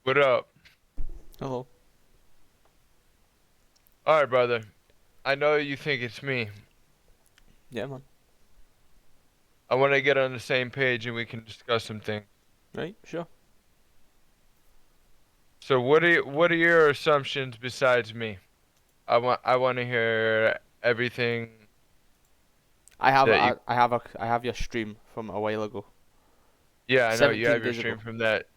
What up? Hello. Alright, brother. I know you think it's me. Yeah, man. I want to get on the same page and we can discuss some things. Right, sure. So what are your assumptions besides me? I want to hear everything that you I have your stream from a while ago. Yeah, I know you 17 have your days stream ago. from that.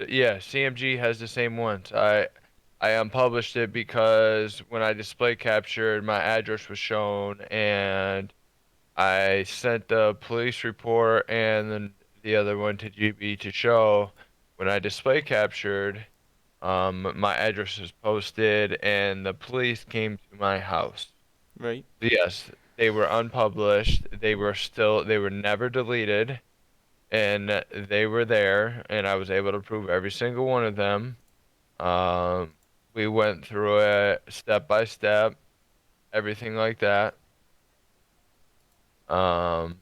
Yeah, CMG has the same ones. I unpublished it because when I display captured, my address was shown and I sent the police report and then the other one to GB to show when I display captured, my address was posted and the police came to my house. Right. Yes, they were unpublished. They were never deleted and they were there and I was able to prove every single one of them. Um, we went through it step by step, everything like that. Um,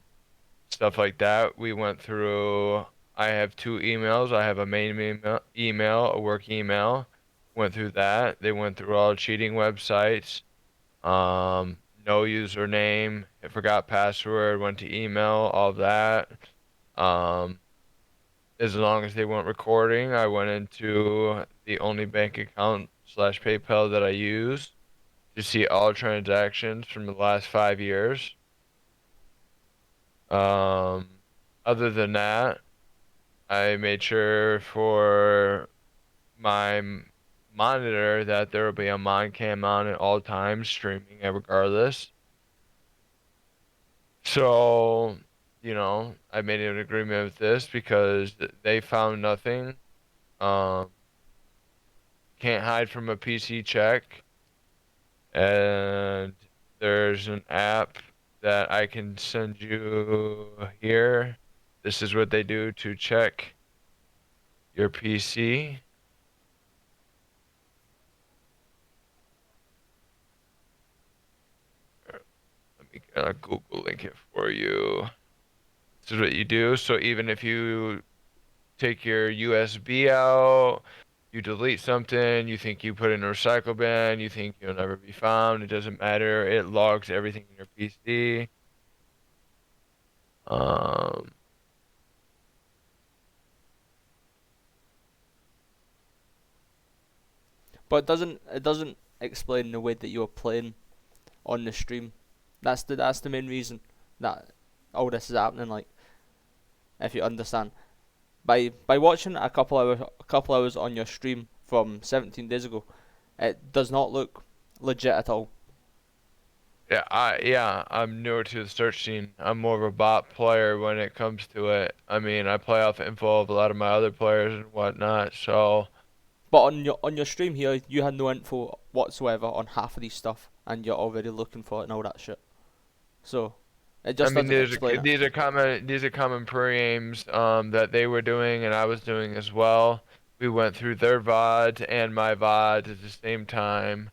Stuff like that. We went through. I have two emails. I have a main email, a work email. Went through that. They went through all cheating websites. No username. I forgot password. Went to email. All that. Um, as long as they weren't recording, I went into the only bank account slash PayPal that I use to see all transactions from the last 5 years. Um, Other than that. I made sure for my monitor that there will be a mon cam on at all times, streaming it regardless. So, I made an agreement with this because they found nothing. Um, can't hide from a PC check, and there's an app that I can send you here. This is what they do to check your PC. Let me Google link it for you. This is what you do. So even if you take your USB out, you delete something, you think you put it in a recycle bin, you think you'll never be found, it doesn't matter. It logs everything in your PC. Um, But it doesn't explain the way that you're playing on the stream. That's the main reason that all this is happening, like, if you understand. By watching a couple hours on your stream from 17 days ago, it does not look legit at all. I'm newer to the search scene. I'm more of a bot player when it comes to it. I mean, I play off info of a lot of my other players and whatnot, so But on your stream here, you had no info whatsoever on half of these stuff, and you're already looking for it and all that shit. So it I just mean, doesn't explain it. these are common pre-aims that they were doing and I was doing as well. We went through their VoDs and my VoDs at the same time.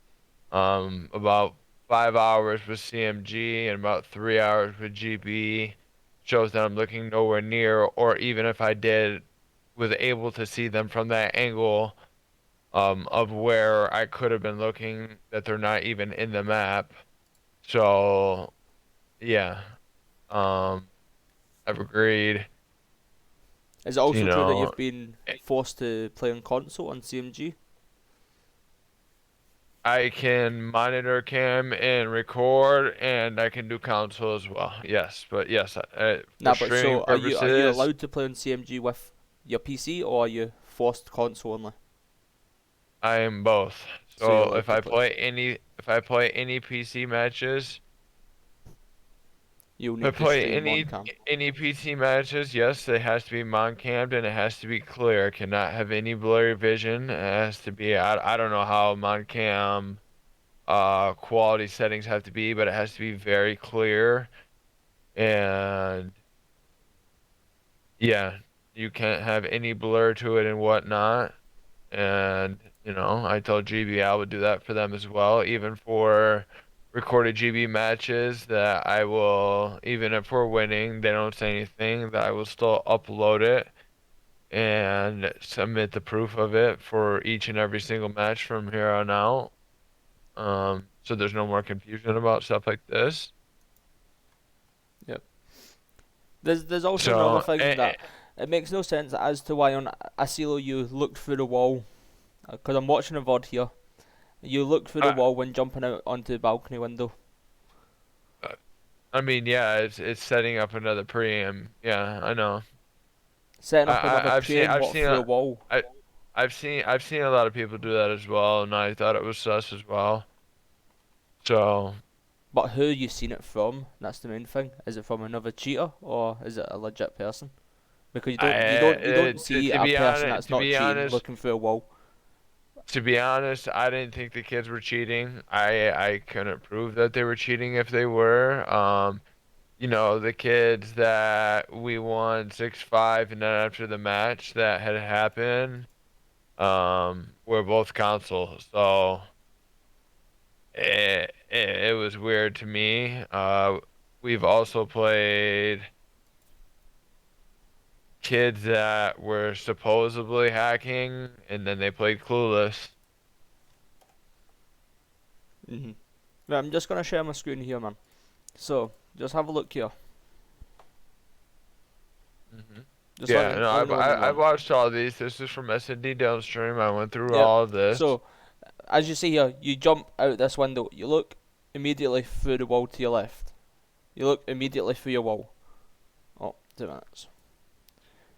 About 5 hours with CMG and about 3 hours with GB. Shows that I'm looking nowhere near, or even if I did, was able to see them from that angle of where I could have been looking, that they're not even in the map. So yeah. Um, I've agreed. Is it You also true that know, you've been forced to play on console on CMG? I can monitor cam and record, and I can do console as well. Yes, but yes, for Nah, but streaming so are you purposes, allowed to play on CMG with your PC, or are you forced console only? I am both. So you're So allowed to play. if I play any PC matches, You'll if I need to play stream on cam. any PC matches, yes, it has to be mon-cammed and it has to be clear. It cannot have any blurry vision. It has to be. I don't know how mon-cam quality settings have to be, but it has to be very clear. And yeah, you can't have any blur to it and whatnot. And I told GB I would do that for them as well, even for recorded GB matches that I will, even if we're winning, they don't say anything, that I will still upload it and submit the proof of it for each and every single match from here on out. So there's no more confusion about stuff like this. Yep. There's also another So, thing that it makes no sense as to why on Asilo you looked through the wall. Because I'm watching a VOD here. You looked through the I, wall when jumping out onto the balcony window. I mean, yeah, it's setting up another preamp. Yeah, I know. Setting I, up another I I've seen train, I've what, seen through a a, wall. I I've seen a lot of people do that as well, and I thought it was sus as well. So But who you seen it from? That's the main thing. Is it from another cheater or is it a legit person? Because you don't see a person that's not cheating looking through a wall. to be honest, I didn't think the kids were cheating. I couldn't prove that they were cheating if they were. You know, the kids that we won 6-5, and then after the match that had happened, were both console. So it was weird to me. We've also played kids that were supposedly hacking, and then they played clueless. Right, I'm just gonna share my screen here, man. So just have a look here. hmm Just Yeah, no, let me know when you're I've done. watched all these. This is from S&D Downstream. I went through Yep. all of this. So as you see here, you jump out this window. You look immediately through the wall to your left. You look immediately through your wall. Oh, 2 minutes.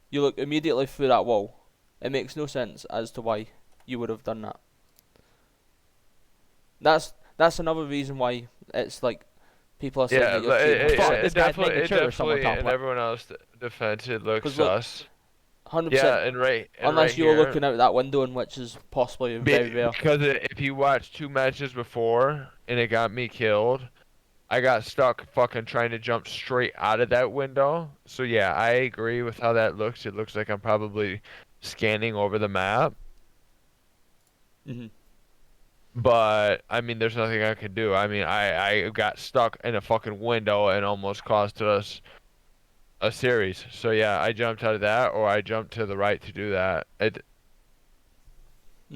You look immediately through that wall. It makes no sense as to why you would have done that. That's another reason why it's like people are saying Yeah, that you're cheating. I thought this guy's making sure or something. definitely, in everyone else's defense, it looks Because look, sus. 100%. Yeah, and right Unless you were here, looking out that window, in which is possibly very rare. because if you watch two matches before and it got me killed, I got stuck fucking trying to jump straight out of that window. So yeah, I agree with how that looks. It looks like I'm probably scanning over the map. Mhm. But I mean, there's nothing I could do. I mean, I got stuck in a fucking window and almost cost us a series. So yeah, I jumped out of that, or I jumped to the right to do that. Mhm.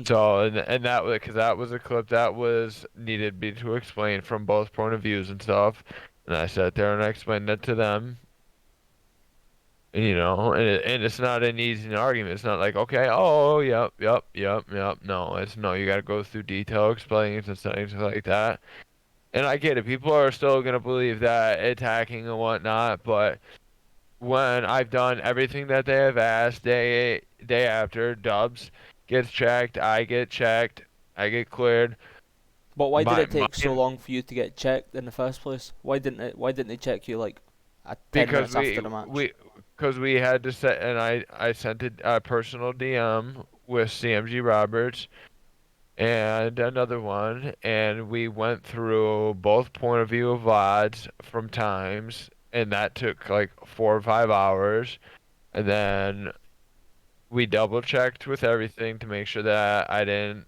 So and that was because that was a clip that was needed me to explain from both point of views and stuff. And I sat there and I explained it to them. You know, and it's not an easy argument. It's not like, okay, oh, yep, yep, yep, yep. No, it's no, you gotta go through detail explaining and things like that. And I get it. People are still gonna believe that it's hacking and whatnot, but when I've done everything that they have asked, day after, Dubs gets checked, I get checked, I get cleared. But why did My it my take so long for you to get checked in the first place? Why didn't they check you like at 10 because minutes after the match? we had to set, and I sent a personal DM with CMG Roberts and another one, and we went through both point of view of VoDs from times, and that took like 4 or 5 hours. And then we double checked with everything to make sure that I didn't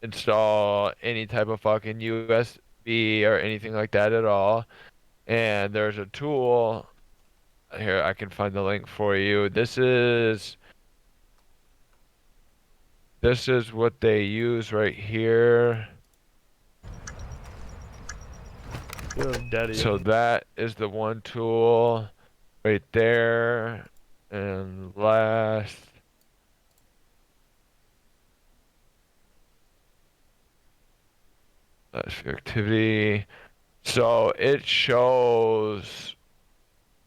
install any type of fucking USB or anything like that at all. And there's a tool here, I can find the link for you. This is what they use right here. Yeah, I'm dead of you. So that is the one tool right there. And last, that's your activity. So it shows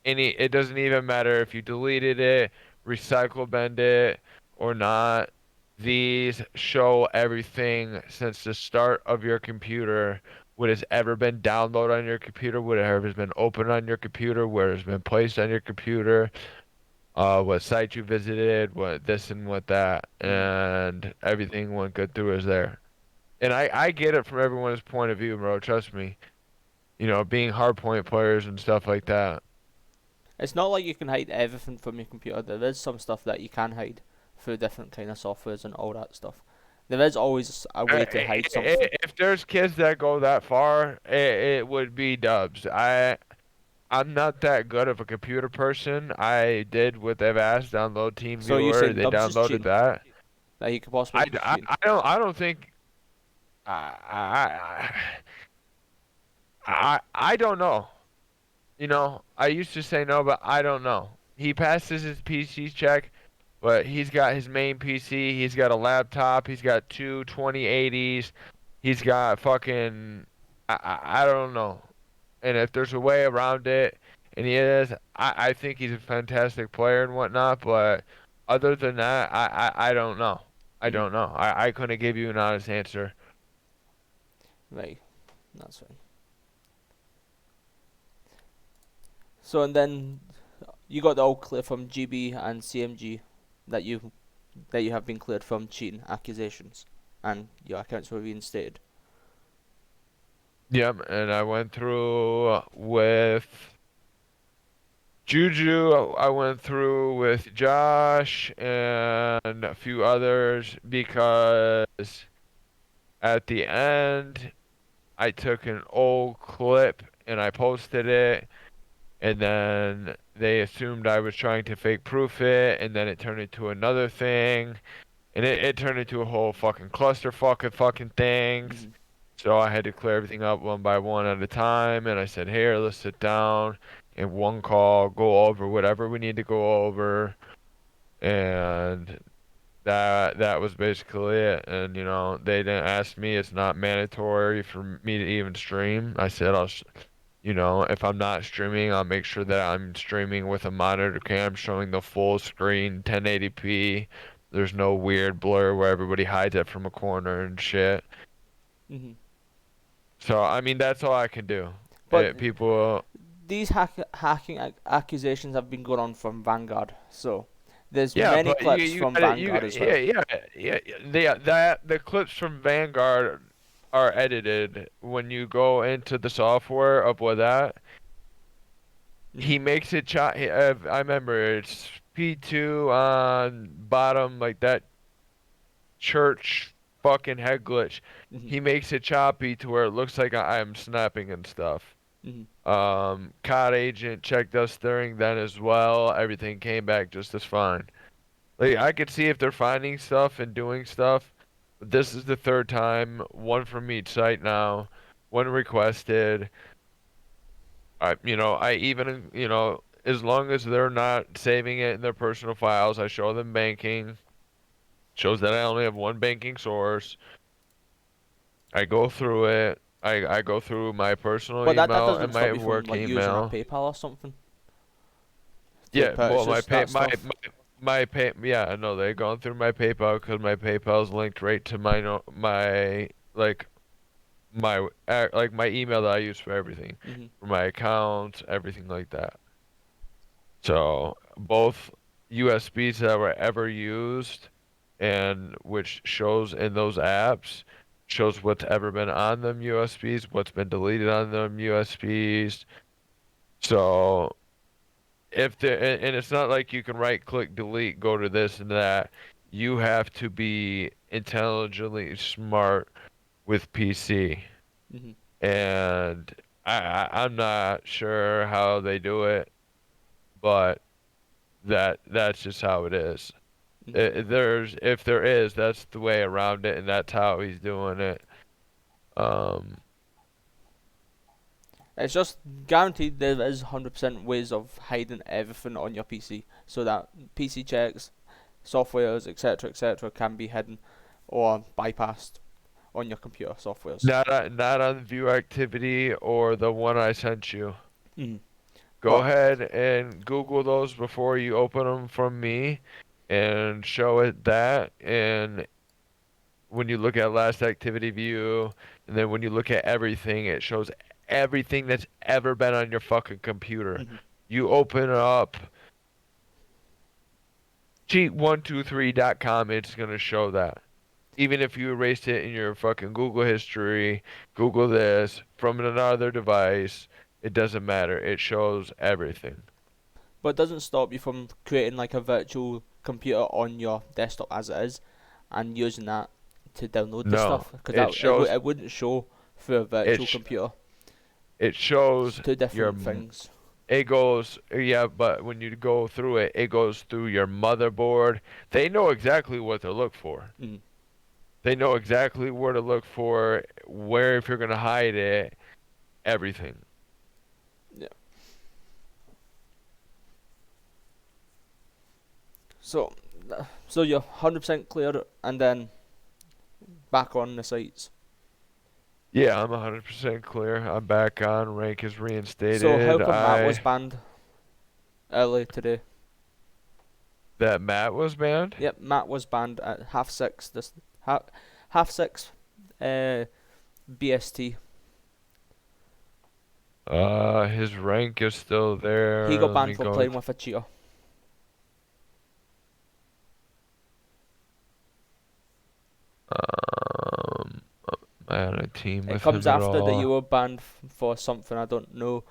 it doesn't even matter if you deleted it, recycle bend it, or not. These show everything since the start of your computer, what has ever been downloaded on your computer, whatever has been opened on your computer, where has been placed on your computer, what site you visited, what this and what that, Mhm. and everything went good through is there. And I get it from everyone's point of view, bro. Trust me. You know, being hardpoint players and stuff like that. It's not like you can hide everything from your computer. There is some stuff that you can hide through different kind of softwares and all that stuff. There is always a way to hide something. If there's kids that go that far, it would be dubs. I I'm not that good of a computer person. I did what they've asked, download So you're TeamViewer. saying They Dubs is downloaded cheating? that. That he could possibly be cheating? I don't think I I don't know. You know, I used to say no, but I don't know. He passes his PC check, but he's got his main PC. He's got a laptop. He's got two 2080s. He's got fucking. I don't know. And if there's a way around it, and he is, I think he's a fantastic player and whatnot. But other than that, I don't know. I Mhm. don't know. I couldn't give you an honest answer. Right. That's fine. So and then you got the all clear from GB and CMG that you have been cleared from cheating accusations, and your accounts were reinstated. Yep, and I went through with Juju. I went through with Josh and a few others because at the end I took an old clip and I posted it, and then they assumed I was trying to fake proof it, and then it turned into another thing, and it turned into a whole fucking clusterfuck of fucking things. Mhm. So I had to clear everything up one by one at a time, and I said, here, let's sit down in one call, go over whatever we need to go over, and that was basically it. And you know, they didn't ask me. It's not mandatory for me to even stream. I said you know, if I'm not streaming, I'll make sure that I'm streaming with a monitor cam showing the full screen 1080p. There's no weird blur where everybody hides it from a corner and shit. Mhm. So I mean, that's all I can do. But People, these hacking accusations have been going on from Vanguard, so there's yeah, many but clips you from got it. You Vanguard as yeah well. yeah that the clips from Vanguard are edited when you go into the software up with that. Mhm. He makes it I remember it's P2 on bottom like that church fucking head glitch. Mhm. He makes it choppy to where it looks like I'm snapping and stuff. Mhm. COD agent checked us during then as well. Everything came back just as fine. Like I could see if they're finding stuff and doing stuff, but this is the third time, one from each site now, one requested. I even, as long as they're not saving it in their personal files, I show them banking. Shows that I only have one banking source. I go through it. I go through my personal But that email doesn't and stop my you from work like using a email. PayPal or something to Yeah, well, purchase that stuff. yeah, I know they've gone through my PayPal because my PayPal's linked right to my no, my like like my email that I use for everything, Mhm. for my accounts, everything like that. So both USBs that were ever used and which shows in those apps shows what's ever been on them USBs, what's been deleted on them USBs. So if the and it's not like you can right click delete, go to this and that. You have to be intelligently smart with PC. Mhm. And I'm not sure how they do it, but that's just how it is. Mhm. If there is, that's the way around it, and that's how he's doing it. Um, It's just guaranteed there is 100% ways of hiding everything on your PC, so that PC checks, softwares, etc., can be hidden or bypassed on your computer softwares. not on view activity or the one I sent you. Mhm. Go But ahead and Google those before you open them from me, and show it that. And when you look at last activity view, and then when you look at everything, it shows everything that's ever been on your fucking computer. mhm. You open up cheat123.com, it's gonna show that. Even if you erased it in your fucking Google history, Google this from another device, it doesn't matter. It shows everything. But it doesn't stop you from creating like a virtual computer on your desktop as it is, and using that to download the No, stuff, because it shows it wouldn't show through a it virtual sh computer. it It's shows two your different things. it goes, yeah, but when you go through it, it goes through your motherboard. They know exactly what to look for. Mm. They know exactly where to look for, where if you're gonna hide it, everything. Yeah. So, so you're 100% clear, and then back on the sites. Yeah, I'm 100% clear. I'm back on. Rank is So how reinstated. come Matt was banned early today? That Matt was banned? Yep, Matt was banned at half 6. Half 6, BST. His rank is still He there. got Let me banned for go. playing with a cheater. Um, am I on a team It with comes him at after that you all? were banned for something I don't know,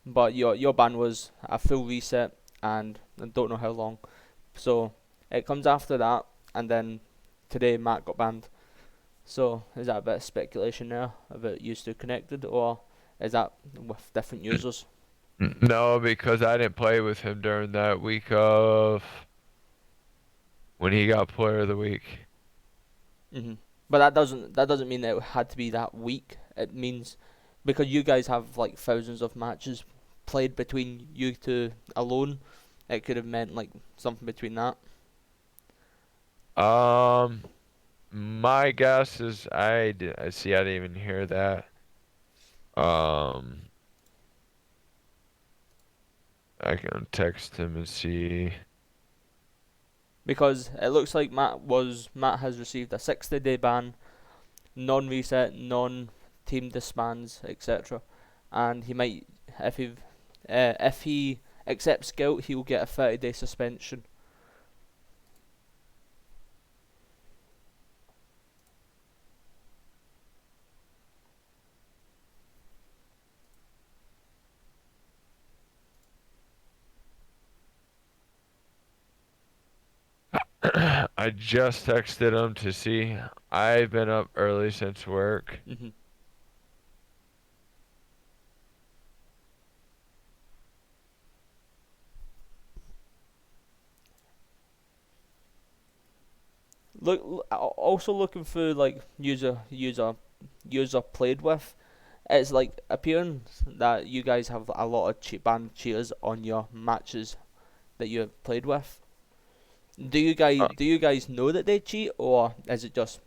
but your ban was a full reset, and I don't know how long. So it comes after that, and then today Matt got banned. So is that a bit of speculation there about you two connected, or is that with different users? No, because I didn't play with him during that week of when he got Player of the Week. Hmm. But that doesn't mean that it had to be that week. It means because you guys have like thousands of matches played between you two alone, it could have meant like something between that. Um, my guess is I see. I didn't even hear that. Um, I can text him and see. Because it looks like Matt has received a 60-day ban, non-reset, non-team disbands, etc. And he might, if he accepts guilt, he will get a 30-day suspension. I just texted him to see. I've been up early since work. Hmm. Also looking for like user played with. It's like appearing that you guys have a lot of banned cheaters on your matches that you have played with. Uh, Do you guys know that they cheat, or is it just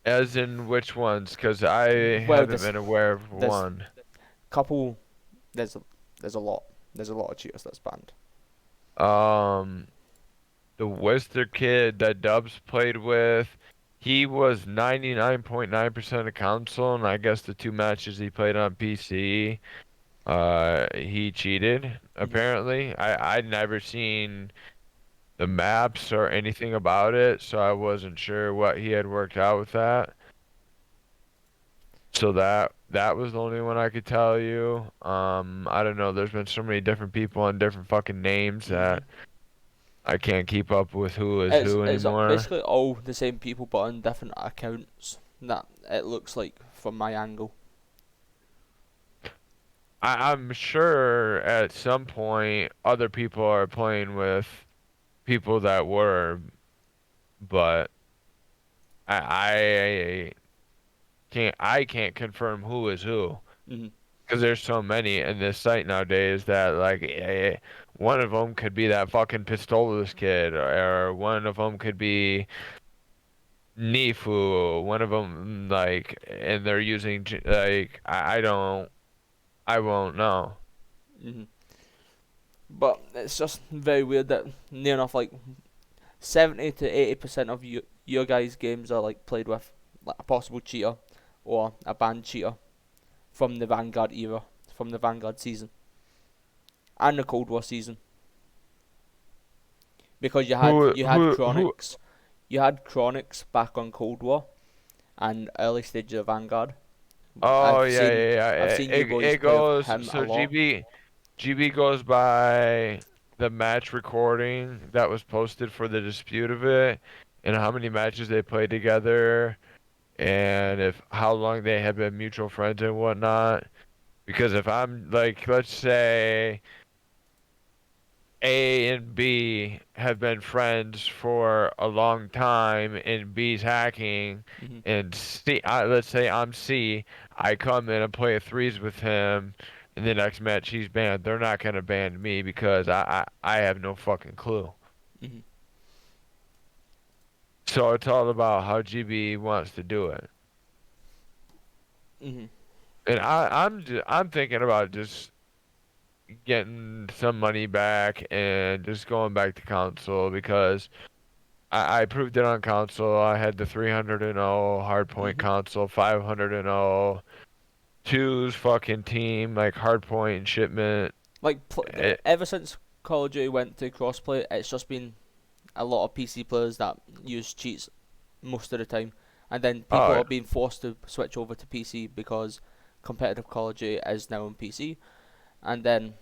as in which ones? Because I well, haven't been aware of there's one. couple there's a, there's a lot of cheaters that's banned. Um, the Wester kid that Dubs played with, he was 99.9% of console, and I guess the two matches he played on PC, he cheated, Hmm. apparently. I'd never seen the maps or anything about it, so I wasn't sure what he had worked out with that. So that was the only one I could tell you. I don't know. There's been so many different people and different fucking names Hmm. that I can't keep up with who is It's who anymore. basically all the same people but on different accounts. That it looks like from my angle. I'm sure at some point other people are playing with people that were, but I can't confirm who is who. Hmm. Because there's so many in this site nowadays that like one of them could be that fucking Pistolas kid, or one of them could be Nifu. One of them like, and they're using like I don't, I won't know. Hmm. But it's just very weird that near enough like 70 to 80% of your guys' games are like played with like a possible cheater or a banned cheater from the Vanguard era, from the Vanguard season and the Cold War season, because Who? you had Chronics back on Cold War and early stages of Vanguard. Oh yeah, yeah, I've yeah. seen you boys It play with goes him a so lot. GB goes by the match recording that was posted for the dispute of it, and how many matches they played together, and if how long they had been mutual friends and whatnot. Because if I'm like, let's say A and B have been friends for a long time, and B's hacking, Mhm. and let's say I'm C, I come in and play a threes with him, and the next match he's banned. They're not gonna ban me because I have no fucking clue. Mhm. So it's all about how GB wants to do it. Mhm. And I'm thinking about just getting some money back and just going back to console because I proved it on console. I had the 300-0 hardpoint Mhm. console, 500-0, twos fucking team, like hardpoint and shipment. Like It, ever since Call of Duty went to crossplay, it's just been a lot of PC players that use cheats most of the time, and then people oh, are being forced to switch over to PC because competitive Call of Duty is now on PC, and then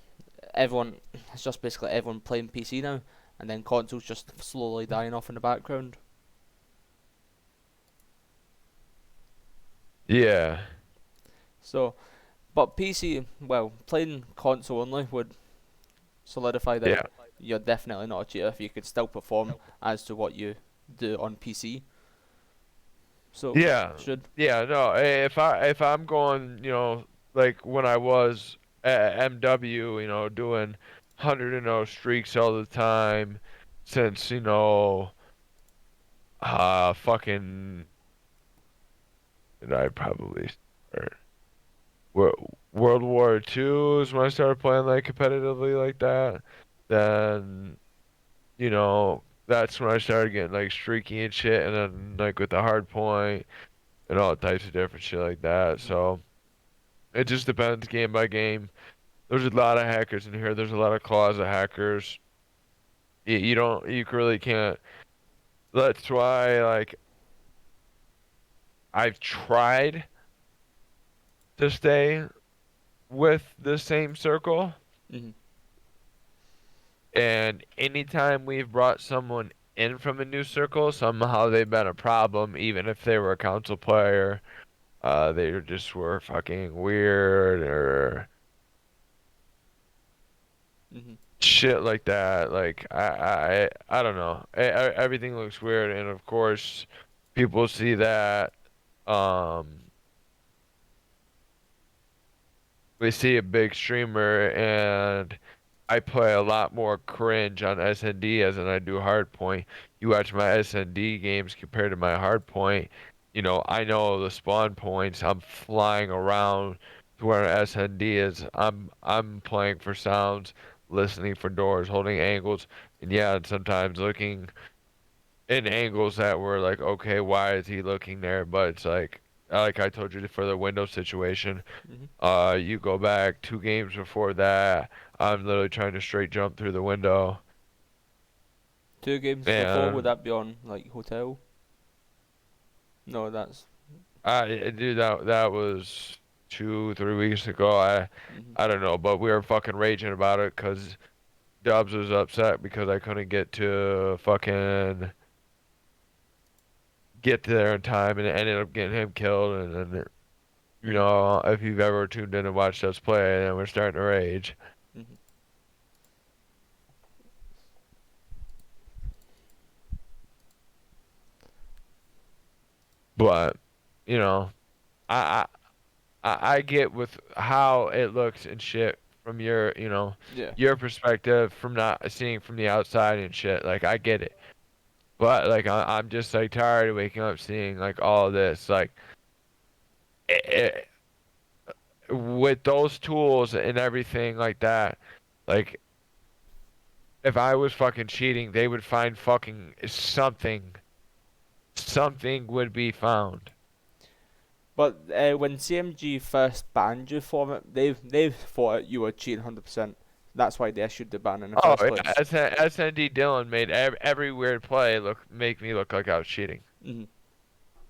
everyone it's just basically everyone playing PC now, and then consoles just slowly dying off in the background. yeah, So, but PC, well, playing console only would solidify that yeah, you're definitely not a cheater if you could still perform as to what you do on PC. So, yeah, should. yeah. No, if I'm going, like when I was at MW, doing 100-0 streaks all the time since, fucking, did I probably start? World War II is when I started playing like competitively like that. Then, that's when I started getting like streaky and shit, and then like with the hard point and all types of different shit like that. Mhm. So it just depends game by game. There's a lot of hackers in here. There's a lot of closet hackers. You really can't. That's why like I've tried to stay with the same circle. Mhm. And anytime we've brought someone in from a new circle, somehow they've been a problem, even if they were a council player. They just were fucking weird or Mhm. shit like that. Like I don't know. Everything looks weird, and of course, people see that. Um, we see a big streamer and I play a lot more cringe on SND as than I do hardpoint. You watch my SND games compared to my hardpoint, I know the spawn points. I'm flying around to where SND is. I'm playing for sounds, listening for doors, holding angles, and yeah, and sometimes looking in angles that were like, okay, why is he looking there? But it's like I told you for the window situation. Mhm. You go back 2 games before that, I'm literally trying to straight jump through the window. 2 games before, would And that be on like hotel? No, that's. dude, that was 2, 3 weeks ago. I Mhm. I don't know, but we were fucking raging about it because Dubs was upset because I couldn't get there in time, and it ended up getting him killed. And then, Mhm. if you've ever tuned in and watched us play, then we're starting to rage. Mhm. But you know, I I get with how it looks and shit from Yeah. your perspective from not seeing from the outside and shit. Like I get it, but like I'm just like tired of waking up seeing like all of this. Like it, with those tools and everything like that. Like if I was fucking cheating, they would find fucking something. Something would be found. But when CMG first banned you from it, they've thought you were cheating 100%. That's why they issued the ban in the Oh first yeah, place. SND Dillon made every weird play make me look like I was cheating. Mhm.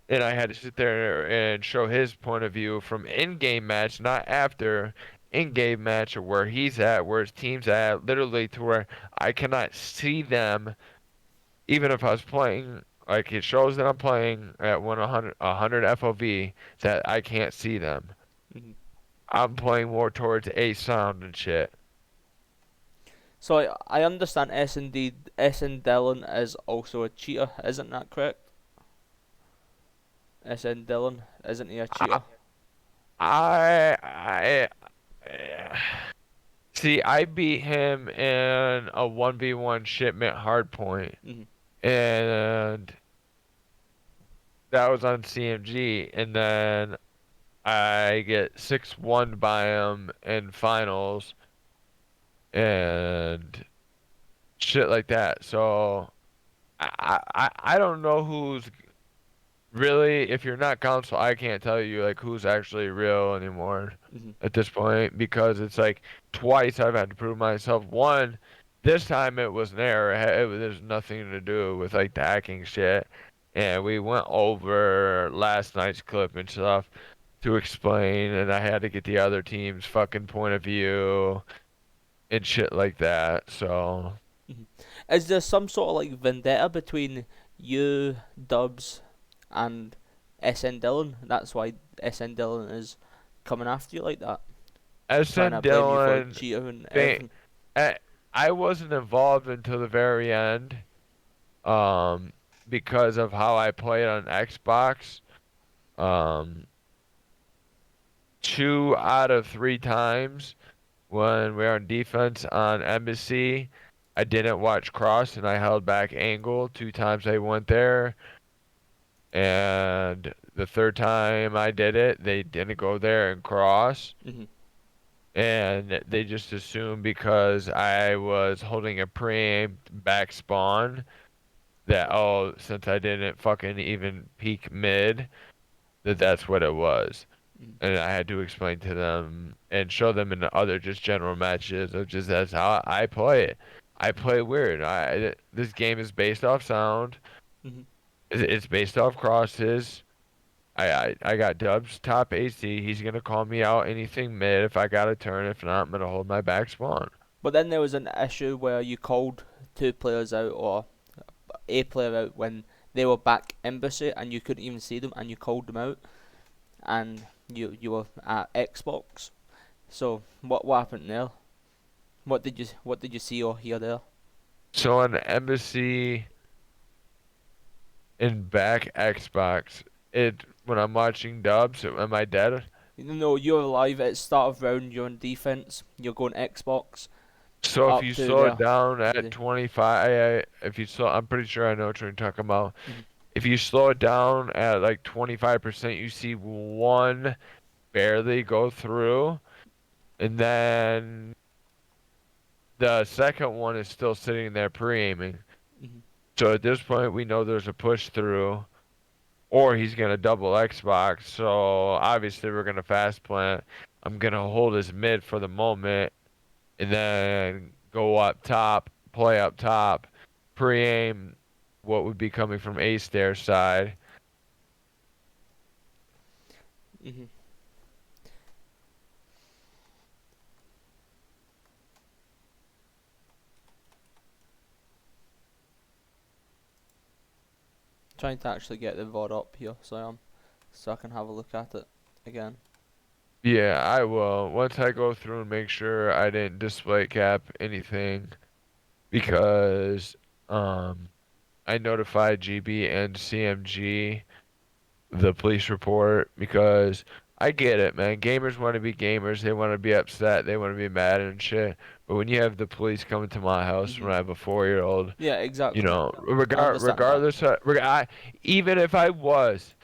And I had to sit there and show his point of view from in-game match, not after in-game match, or where he's at, where his team's at, literally to where I cannot see them, even if I was playing. Like it shows that I'm playing at 100 FOV, that I can't see them. Mhm. I'm playing more towards A sound and shit. So I understand SN Dillon is also a cheater, isn't that correct? SN Dillon, isn't he a I, cheater? I see. I beat him in a 1v1 shipment hardpoint, Mhm. and that was on CMG, and then I get 6-1 by him in finals and shit like that. So I don't know who's really, if you're not counsel, I can't tell you like who's actually real anymore Mhm. at this point because it's like twice I've had to prove myself. One, this time it was an error. There's nothing to do with like the hacking shit. And we went over last night's clip and stuff to explain, and I had to get the other team's fucking point of view and shit like that. So, Mhm. Is there some sort of like vendetta between you, Dubs, and SN Dillon? That's why SN Dillon is coming after you like that, trying SN to blame you for Dylan, cheating and they, everything. I, I wasn't involved until the very end, um, because of how I played on Xbox. Um, 2 out of 3 times when we were on defense on Embassy, I didn't watch cross and I held back angle. 2 times I went there, and the third time I did it, they didn't go there and cross. Mhm. And they just assumed because I was holding a pre-aimed back spawn that, oh, since I didn't fucking even peek mid, that that's what it was. Mhm. And I had to explain to them and show them in the other just general matches of just that's how I play it. I play weird. This game is based off sound. Mhm. It's based off crosses. I got Dubs top AC. He's gonna call me out anything mid if I got a turn. If not, I'm gonna hold my back spawn. But then there was an issue where you called two players out or a player out when they were back embassy and you couldn't even see them and you called them out and you were at Xbox. So what happened there? What did you see or hear there? So on Embassy and back Xbox, it when I'm watching Dubs, am I dead? No, you're alive at start of round. You're on defense. You're going Xbox So if up you to slow it there. down at The 25, if you slow, I'm pretty sure I know what you're talking about. mhm, If you slow it down at like 25%, you see one barely go through, and then the second one is still sitting there pre-aiming. mhm, So at this point, we know there's a push through, or he's gonna double Xbox. So obviously, we're gonna fast plant. I'm gonna hold his mid for the moment, and then go up top, play up top, pre-aim what would be coming from A stair side. mhm. Trying to actually get the VOD up here, so I can have a look at it again. Yeah, I will. Once I go through and make sure I didn't display cap anything because um I notified GB and CMG the police report because I get it, man. Gamers want to be gamers. They want to be upset. They want to be mad and shit. But when you have the police coming to my house when Mhm. I have a 4-year-old, Yeah, you exactly. know, I understand that. regardless of, even if I was,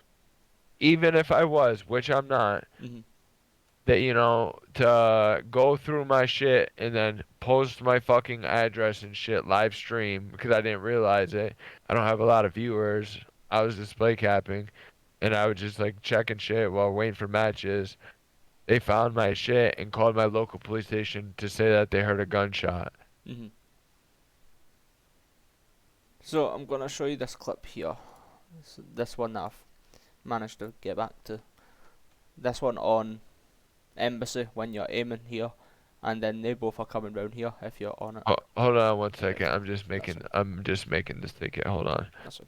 even if I was, which I'm not, Mhm. that to go through my shit and then post my fucking address and shit live stream because I didn't realize it. I don't have a lot of viewers. I was display capping and I was just like checking shit while waiting for matches. They found my shit and called my local police station to say that they heard a gunshot. Mhm. So I'm gonna show you this clip here. This one that I've managed to get back to. This one on embassy when you're aiming here, and then they both are coming round here if you're on it. Hold on one Yeah, second. that's it. I'm just making this ticket. Hold on. That's it.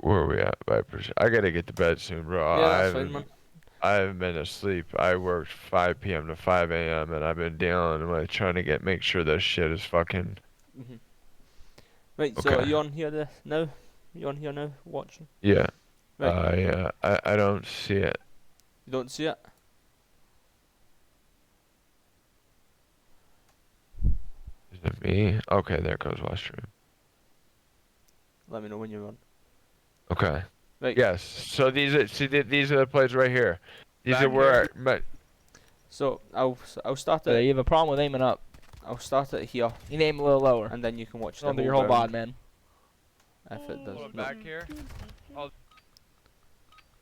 Where are we at, Vipers? I gotta get to bed soon, bro. Yeah, that's fine, man. I haven't been asleep. I worked 5 p.m. to 5 a.m. and I've been dealing with trying to make sure this shit is fucking Mhm. Right, so are okay. you on here now? You on here now, watching? Yeah. Right. Yeah. I don't see it. You don't see it? Is it me? Okay, there goes Western. Let me know when you're on. Okay. Right. Yes. So these are the plays right here. These Back are where So I'll start You it. have a problem with aiming up. I'll start it here, You aim a little lower. and then you can watch the Don't do whole your whole round bod, man. if it does. hold it No. back here.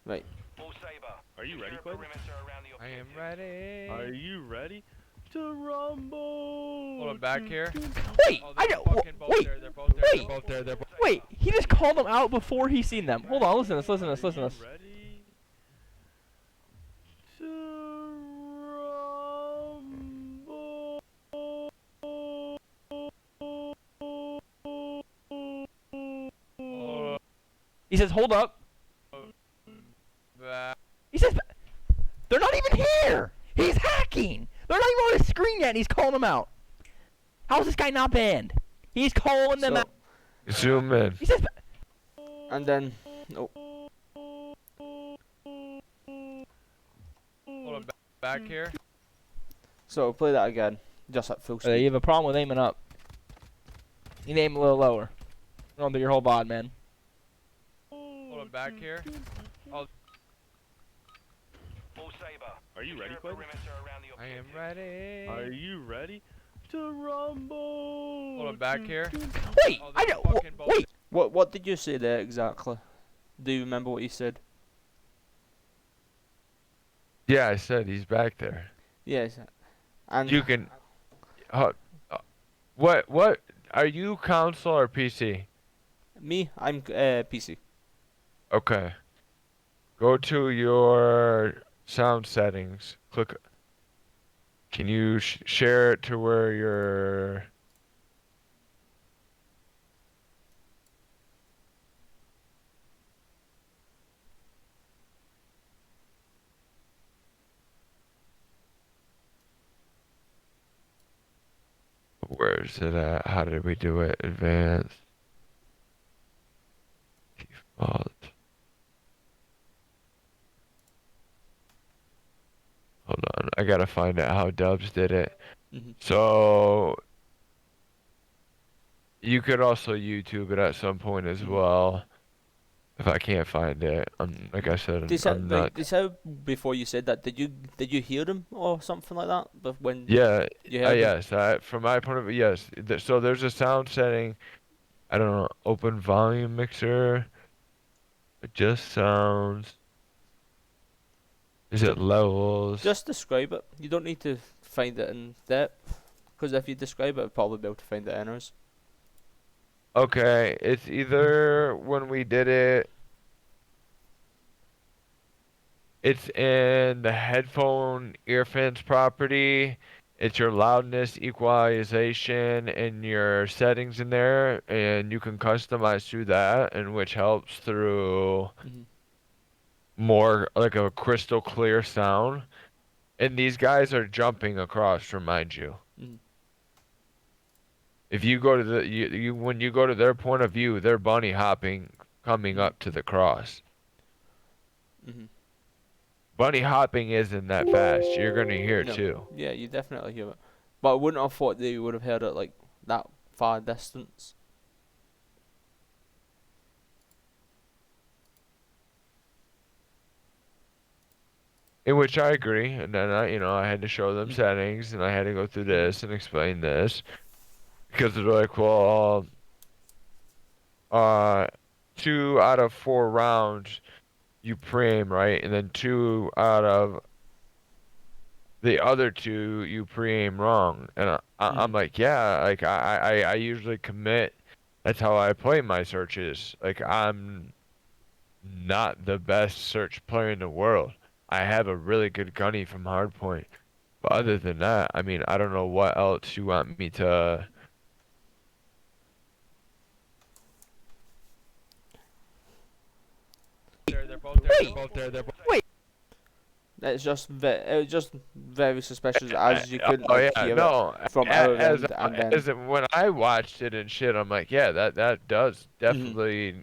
Right. Are you ready, Quade? I am ready. Are you ready to rumble? Hold it back here. Wait, Oh, I they're don't. fucking both Wait, there. They're both there. wait. They're both there. They're both. wait. He just called them out before he seen them. Hold on, listen to this. Listen to this. Listen to this. Ready to rumble? He says, "Hold up." Back. He says, "They're not even here. He's hacking. They're not even on his screen yet, and he's calling them out. How is this guy not banned? He's calling them So, out." Zoom in. He says, and then no. Hold it back here. So I'll play that again, just at full "You speed. have a problem with aiming up. You aim a little lower. Don't do your whole bod, man." Hold it back here. Are you ready, Quade? I am ready. Are you ready to rumble? Hold it back here. Wait, Oh, I they're don't. fucking both Wait. What did you say there exactly? Do you remember what you said? Yeah, I said he's back there. Yes. And You can. What? Are you console or PC? me, I'm PC. Okay. Go to your sound settings. Click. Can you share it to where you're? Where is it at? How did we do it? Advanced. Default. Hold on. I gotta find out how Dubs did it. Mhm. So you could also YouTube it at some point as well. If I can't find it, like I said, I'm not. They said before you said that. Did you hear them or something like that? But when Yeah, you heard them? yes. From my point of view, yes. So there's a sound setting. I don't know. Open volume mixer. Just sounds. Is it levels? Just describe it. You don't need to find it in depth, because if you describe it, I'll probably be able to find it in ours. Okay, it's either when we did it. It's in the headphone earphones property. It's your loudness equalization and your settings in there, and you can customize through that, and which helps through Mhm. more like a crystal clear sound. And these guys are jumping across, remind you. Mhm. If you go to when you go to their point of view, they're bunny hopping coming Mhm. up to the cross. Mhm. Bunny hopping isn't that fast. You're gonna hear it No. too. Yeah, you definitely hear it. But I wouldn't have thought they would have heard it like that far distance. In which I agree, and then I had to show them Mhm. settings, and I had to go through this and explain this, because they're like, well, uh, 2 out of 4 rounds you pre-aim, right, and then 2 out of the other 2 you pre-aim wrong, and I'm Mhm. like, yeah, like I usually commit. That's how I play my searches. Like I'm not the best search player in the world. I have a really good gunny from Hardpoint. But other than that, I mean, I don't know what else you want me to. Wait, wait. It's just it was just very suspicious as you couldn't Oh like yeah, hear it no. from our As end, and then when I watched it and shit, I'm like, yeah, that does hmm definitely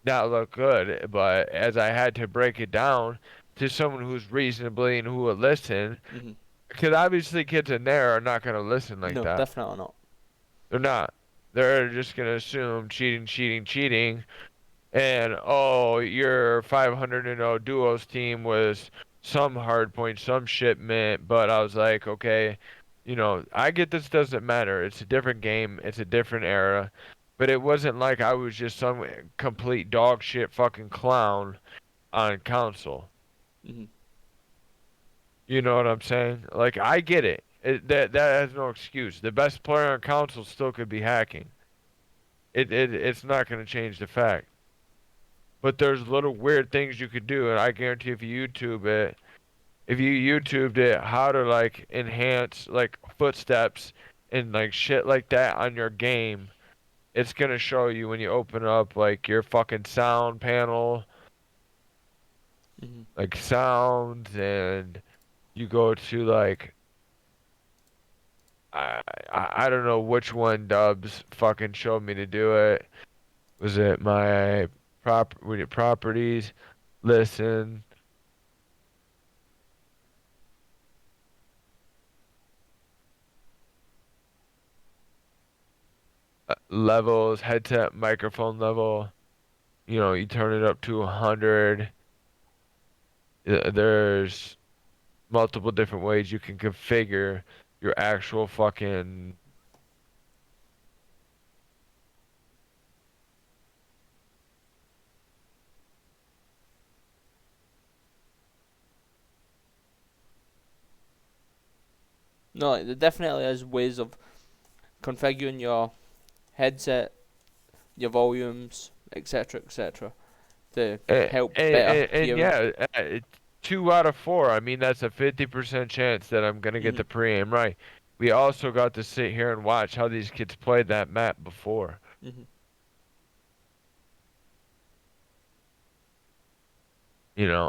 not look good. But as I had to break it down to someone who's reasonably and who will listen, hmm because obviously kids in there are not gonna listen like no, that. definitely not. They're not. They're just gonna assume cheating, cheating, cheating, and oh, your 500-0 duos team was some hard point, some shipment. But I was like, okay, I get this doesn't matter. It's a different game. It's a different era. But it wasn't like I was just some complete dog shit fucking clown on console. hmm You know what I'm saying? Like I get it. That has no excuse. The best player on console still could be hacking. It's not going to change the fact. But there's little weird things you could do, and I guarantee if you YouTubed it, how to like enhance like footsteps and like shit like that on your game, it's gonna show you when you open up like your fucking sound panel, hmm like sounds, and you go to like I don't know which one Dubs fucking showed me to do it. Was it my properties? Listen. Levels, headset microphone level. You turn it up to 100. There's multiple different ways you can configure your actual fucking. No, like, there definitely is ways of configuring your headset, your volumes, etc., to help better And hearing. yeah, 2 out of 4. I mean, that's a 50% chance that I'm gonna get hmm the pre-aim right. We also got to sit here and watch how these kids played that map before. hmm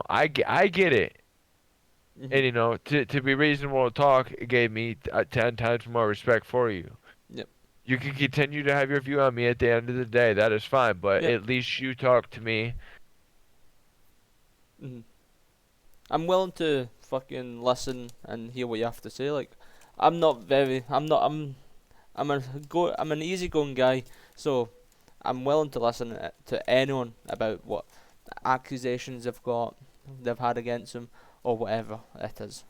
I get it. hmm And to be reasonable to talk, it gave me 10 times more respect for you. Yep. You can continue to have your view on me at the end of the day. That is fine, but Yep. at least you talk to me. hmm I'm willing to fucking listen and hear what you have to say. Like, I'm not very. I'm not. I'm an easygoing guy, so I'm willing to listen to anyone about what accusations they've had against them, or whatever it is.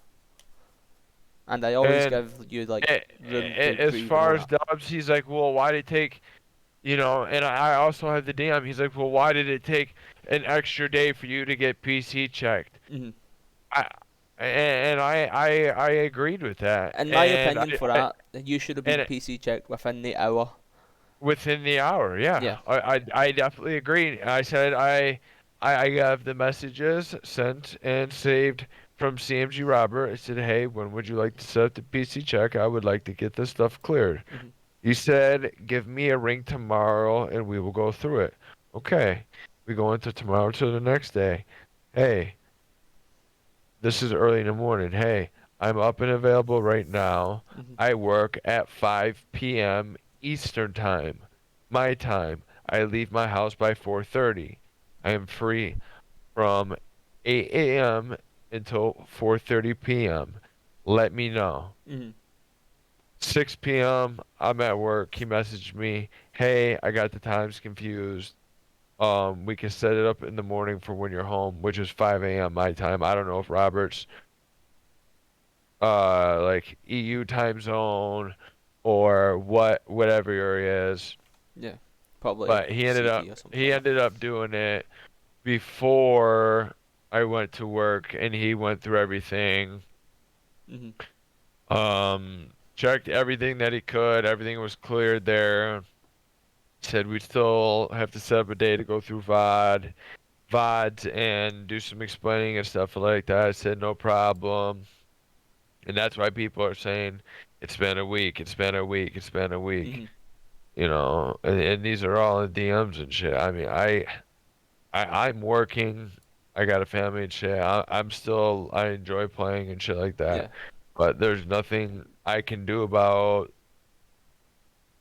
And I always And give you like room to as breathe and far all as that. Dobbs, he's like, well, why did it take, and I also have the DM. He's like, well, why did it take an extra day for you to get PC checked? hmm I and I agreed with that, In my and opinion, for that, you should have been and PC checked within the hour. within the hour, yeah, Yeah. I definitely agree. I said I have the messages sent and saved from CMG Robert. I said, hey, when would you like to set up the PC check? I would like to get this stuff cleared. hmm He said, give me a ring tomorrow and we will go through it. Okay, we go into tomorrow to the next day. Hey, this is early in the morning. Hey, I'm up and available right now. hmm I work at 5 p.m. Eastern time, my time. I leave my house by 4:30. I am free from 8 a.m. until 4:30 p.m. Let me know. hmm 6 p.m. I'm at work. He messaged me, "Hey, I got the times confused. We can set it up in the morning for when you're home, which is 5 a.m. my time. I don't know if Robert's like EU time zone or whatever he is, Yeah. Probably but he ended CT up or something he like ended up doing it before I went to work, and he went through everything. that. Checked everything that he could. Everything was cleared there. Said we still have to set up a day to go through VoDs and do some explaining and stuff like that. I said no problem. And that's why people are saying it's been a week, it's been a week, it's been a week. hmm And these are all in DMs and shit. I mean, I'm working. I got a family and shit. I enjoy playing and shit like Yeah. that. But there's nothing I can do about,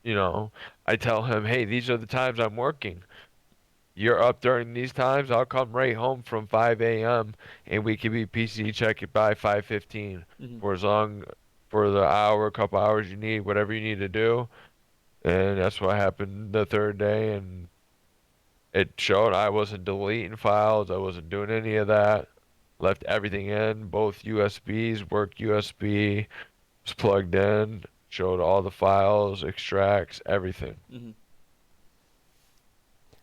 you know, I tell him, hey, these are the times I'm working. You're up during these times, I'll come right home from 5 a.m. and we can be PC check it by 5:15 Mhm. for as long for the hour, couple hours you need, whatever you need to do. And that's what happened the third day, and it showed I wasn't deleting files, I wasn't doing any of that. Left everything in, both USBs, work USB, was plugged in, showed all the files, extracts, everything. Mhm.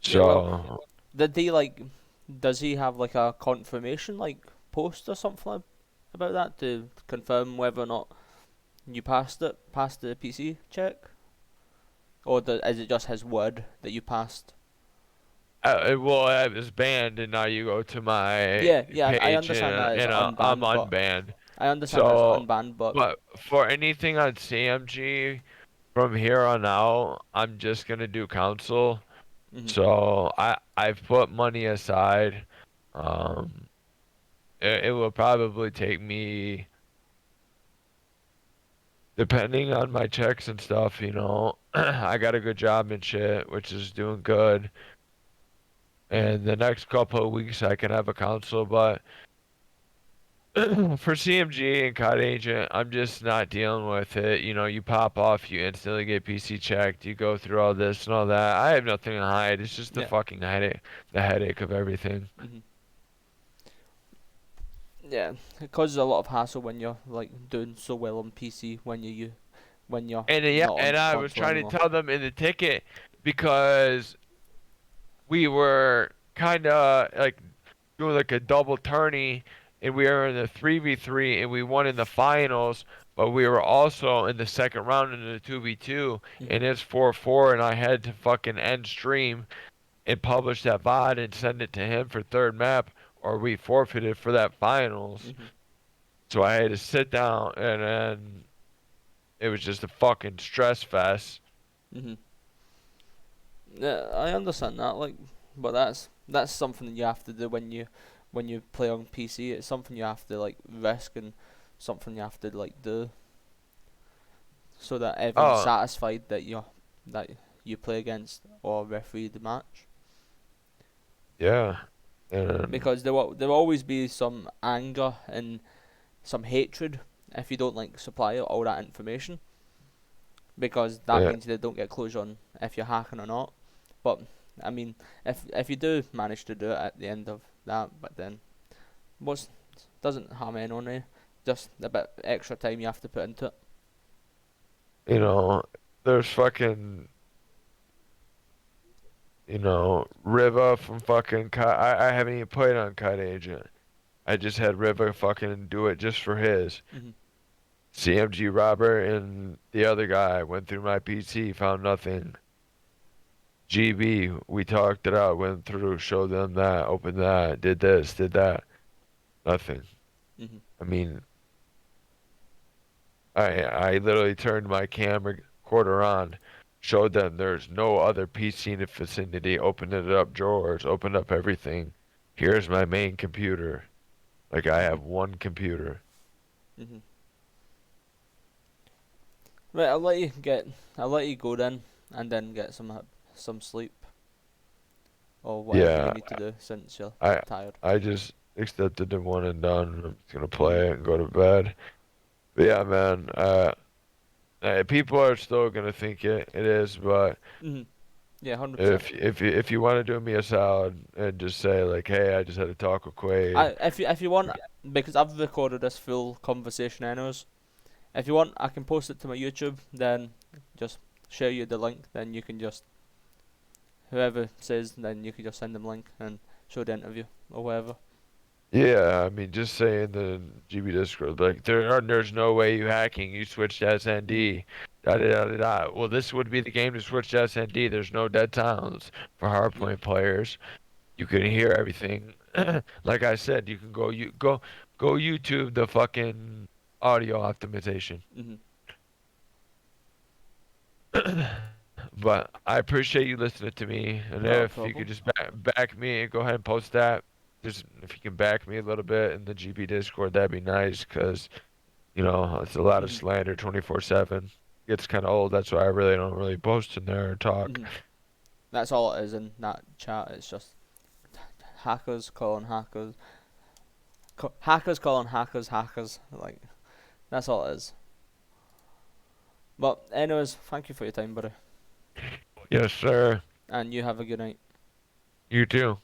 Yeah. Well, So, did they like? Does he have like a confirmation like post or something about that to confirm whether or not you passed the PC check, or is it just his word that you passed? well, I was banned, and now you go to my Yeah, yeah, I page, understand that it's and I'm unbanned, but unbanned. I understand that's So, unbanned, but but for anything on CMG from here on out, I'm just gonna do council. mhm, So I've put money aside. Um, it will probably take me, depending on my checks and stuff, I got a good job and shit, which is doing good. mhm, And the next couple of weeks I can have a council, but for CMG and COD Agent, I'm just not dealing with it. You pop off, you instantly get PC checked, you go through all this and all that. I have nothing to hide. It's just the yeah, fucking headache, the headache of everything. mhm, yeah. It causes a lot of hassle when you're like doing so well on PC when you're And yeah, not on and I was console trying to anymore. tell them in the ticket because we were kind of like doing like a double tourney, and we were in the 3v3, and we won in the finals, but we were also in the second round in the 2v2, Mhm, and it's 4-4, and I had to fucking end stream and publish that VOD and send it to him for third map, or we forfeited for that finals. mhm, So I had to sit down, and then it was just a fucking stress fest. mhm. Yeah, I understand that. Like, but that's something that you have to do when you play on PC. It's something you have to like risk and something you have to like do so that everyone's Oh, satisfied that you play against or referee the match. yeah. And Because there will always be some anger and some hatred if you don't like supply all that information. Because that yeah, means they don't get closure on if you're hacking or not. But I mean, if you do manage to do it at the end of that, but then what's doesn't harm anyone, eh? Just a bit extra time you have to put into it. you know, there's fucking, Riva from fucking I haven't even played on Kite Agent. I just had Riva fucking do it just for his. Mhm. CMG Robert and the other guy went through my PC, found nothing. GB, we talked it out, went through, showed them that, opened that, did this, did that. Nothing. Mhm. I mean, I literally turned my camera quarter on, showed them there's no other PC in the vicinity, opened it up drawers, opened up everything. Here's my main computer. Like I Mhm. have one computer. Mhm. Right, I'll let you go then, and then get some sleep or whatever you Yeah, need to do since you're I tired. I just accepted the one and done. I'm just gonna Mhm. play it and go to bed. But yeah, man, people are still gonna think it is, but Mhm. Yeah, 100%. if you want to do me a solid and just say like, hey, I just had a talk with Quade. If you want, because I've recorded this full conversation anyways. If you want, I can post it to my YouTube. Then just share you the link. Then you can just whoever says, then you can just send them link and show the interview or whatever. Yeah, I mean, just say in the GB Discord, like, there's no way you hacking, you switched to Mhm. SND, da da da da da. Well, this would be the game to switch to SND. There's no dead sounds for Yeah. hardpoint players. You can hear everything. Like I said, you can go YouTube the fucking audio optimization. Mhm. But I appreciate you listening to me, and Not a if you could problem. just back me, go ahead and post that. just if you can back me a little bit in the GB Discord, that'd be nice, cause you know it's a lot of Mhm. slander 24/7. Gets kind of old. That's why I really don't really post in there or talk. Mhm. That's all it is in that chat. It's just hackers calling hackers, hackers calling hackers hackers. Like that's all it is. But anyways, thank you for your time, buddy, Yes, sir. and you have a good night. You too.